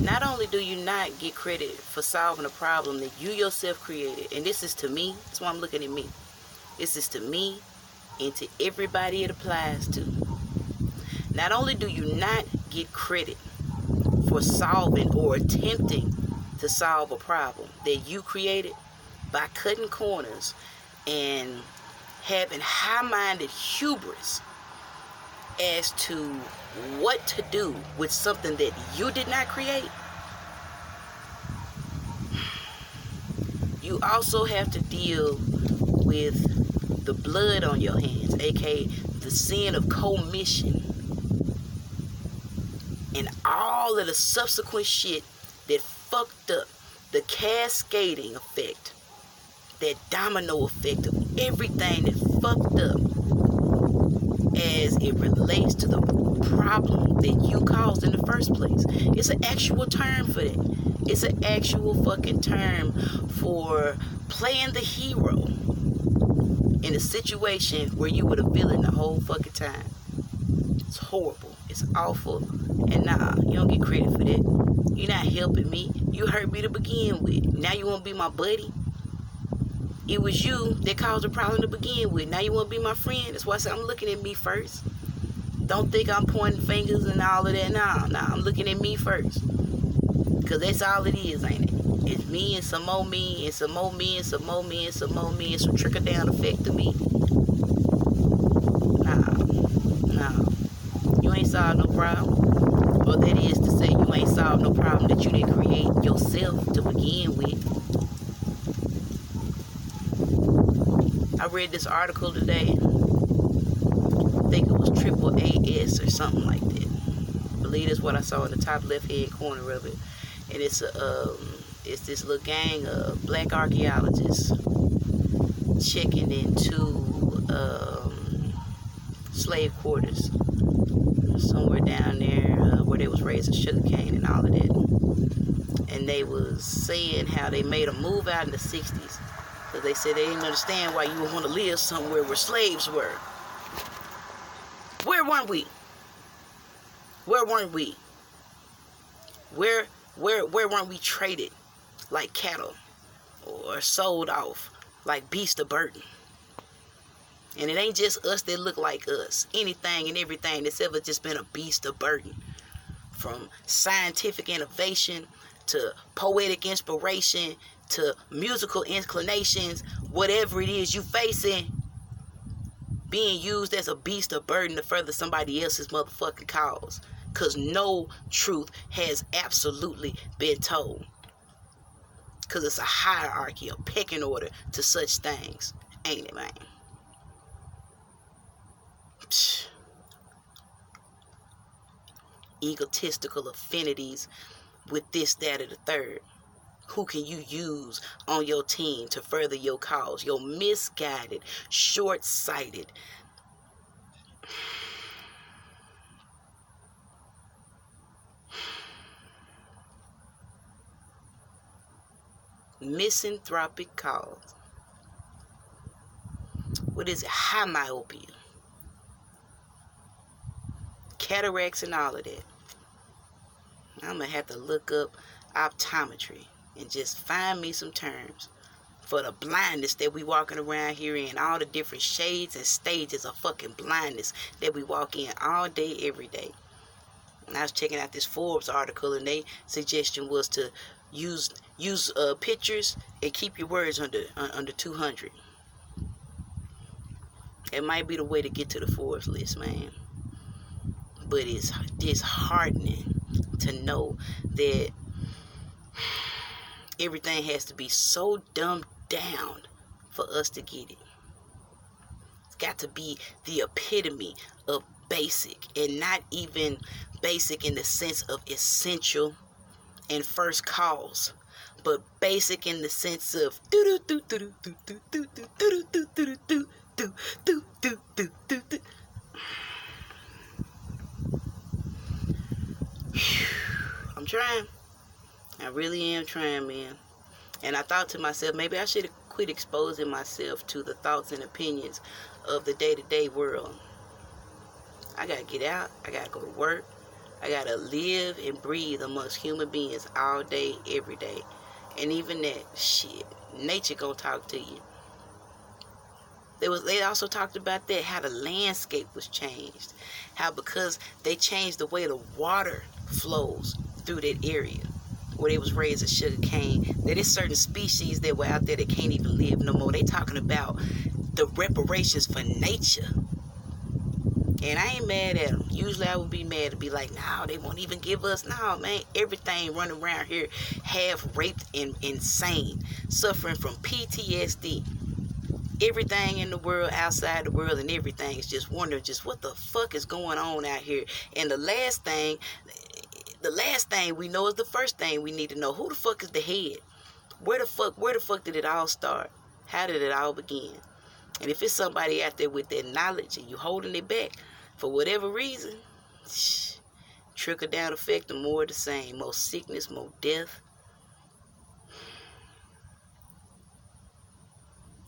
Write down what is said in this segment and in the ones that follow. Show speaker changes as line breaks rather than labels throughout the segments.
Not only do you not get credit for solving a problem that you yourself created, and this is to me, that's why I'm looking at me. This is to me and to everybody it applies to. Not only do you not get credit for solving or attempting to solve a problem that you created by cutting corners and having high-minded hubris as to what to do with something that you did not create, you also have to deal with the blood on your hands, aka the sin of commission, and all of the subsequent shit that fucked up the cascading effect, that domino effect of everything that fucked up as it relates to the problem that you caused in the first place. It's an actual term for that. It's an actual fucking term for playing the hero in a situation where you were the villain the whole fucking time. It's horrible. It's awful. And nah, you don't get credit for that. You're not helping me. You hurt me to begin with. Now you want to be my buddy? It was you that caused the problem to begin with. Now you want to be my friend? That's why I said I'm looking at me first. Don't think I'm pointing fingers and all of that. Nah, I'm looking at me first. Because that's all it is, ain't it? It's me and some more me and some more me and some more me and some more me and some trickle-down effect to me. Nah. You ain't solved no problem. Or that is to say, you ain't solved no problem that you didn't create yourself to begin with. I read this article today. I think it was AAAS or something like that. I believe that's what I saw in the top left-hand corner of it. And it's this little gang of black archaeologists checking into slave quarters somewhere down there where they was raising sugarcane and all of that. And they was saying how they made a move out in the 60s. Because they said they didn't understand why you would want to live somewhere where slaves were. Where weren't we? Where weren't we? Where weren't we traded like cattle or sold off like beasts of burden? And it ain't just us that look like us. Anything and everything that's ever just been a beast of burden. From scientific innovation to poetic inspiration to musical inclinations, whatever it is you facing, being used as a beast of burden to further somebody else's motherfucking cause. Because no truth has absolutely been told. Because it's a hierarchy, a pecking order to such things. Ain't it, man? Psh. Egotistical affinities with this, that, or the third. Who can you use on your team to further your cause? Your misguided, short-sighted, misanthropic cause. What is it? High myopia. Cataracts and all of that. I'm going to have to look up optometry and just find me some terms for the blindness that we walking around here in. All the different shades and stages of fucking blindness that we walk in all day, every day. And I was checking out this Forbes article, and their suggestion was to use pictures and keep your words under 200. It might be the way to get to the Forbes list, man. But it's disheartening to know that everything has to be so dumbed down for us to get it. It's got to be the epitome of basic, and not even basic in the sense of essential and first cause, but basic in the sense of I'm trying. I really am trying, man. And I thought to myself, maybe I should have quit exposing myself to the thoughts and opinions of the day-to-day world. I gotta get out. I gotta go to work. I gotta live and breathe amongst human beings all day, every day. And even that, shit, nature gonna talk to you. They also talked about that, how the landscape was changed. How because they changed the way the water flows through that area where they was raising sugar cane, that there's certain species that were out there that can't even live no more. They talking about the reparations for nature. And I ain't mad at them. Usually I would be mad to be like, no, they won't even give us. No, man, everything running around here half raped and insane, suffering from PTSD. Everything in the world, outside the world, and everything is just wondering just what the fuck is going on out here. And the last thing we know is the first thing we need to know. Who the fuck is the head? Where the fuck did it all start? How did it all begin? And if it's somebody out there with that knowledge and you holding it back for whatever reason, trickle down effect and more of the same. More sickness, more death.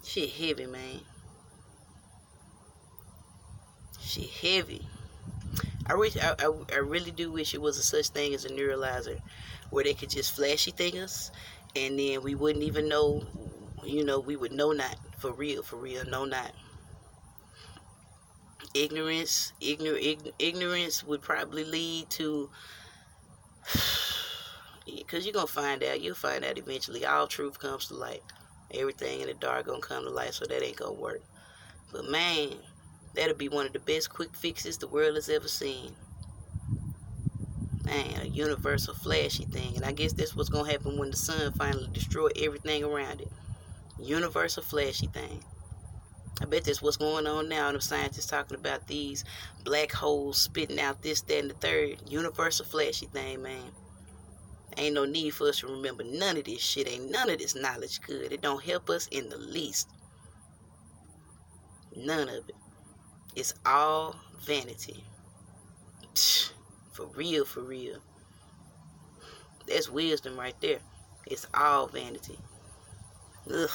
Shit heavy, man. Shit heavy. I really do wish it was a such thing as a neuralizer where they could just flashy thing us and then we wouldn't even know, we would know not. For real, know not. Ignorance would probably lead to, because you'll find out eventually. All truth comes to light. Everything in the dark gonna come to light, so that ain't gonna work. But man, that'll be one of the best quick fixes the world has ever seen. Man, a universal flashy thing. And I guess that's what's gonna happen when the sun finally destroy everything around it. Universal flashy thing. I bet that's what's going on now. And the scientists talking about these black holes spitting out this, that, and the third. Universal flashy thing, man. Ain't no need for us to remember none of this shit. Ain't none of this knowledge good. It don't help us in the least. None of it. It's all vanity. For real, for real. That's wisdom right there. It's all vanity. Ugh.